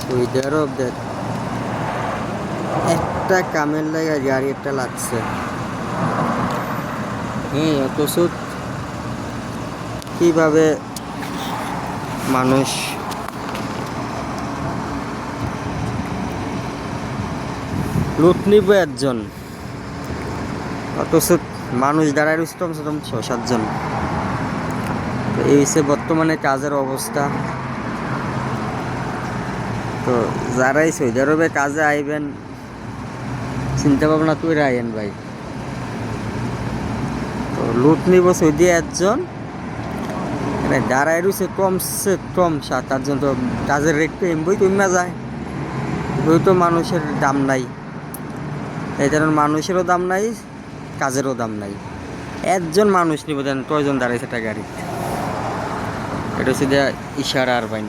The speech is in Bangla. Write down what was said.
সৌদি আরব দেখ একটা কামের লাগে গাড়ি একটা লাগছে। হ্যাঁ, অথচ কিভাবে মানুষ লুট নিব একজন, অথচ মানুষ দাঁড়ায় রয়েছে কমসে কম ৬-৭ জন। তো এই হচ্ছে বর্তমানে কাজের অবস্থা। তো যারাই সৌদি আরবে কাজে আইবেন চিন্তা ভাবনা করে আইন ভাই। তো লুট নিব সৌদি একজন, মানে দাঁড়ায় রয়েছে কমসে কম ৭-৮ জন। তো কাজের রেট তো এমবই কমা যায়, ওই তো মানুষের দাম নাই। এই কারণ মানুষেরও দাম নাই, কাজেরও দাম নাই। একজন মানুষ নিব দেন কয়জন দাঁড়াইছে একটা গাড়ি। এটা হচ্ছে ইশারা আর বাইন।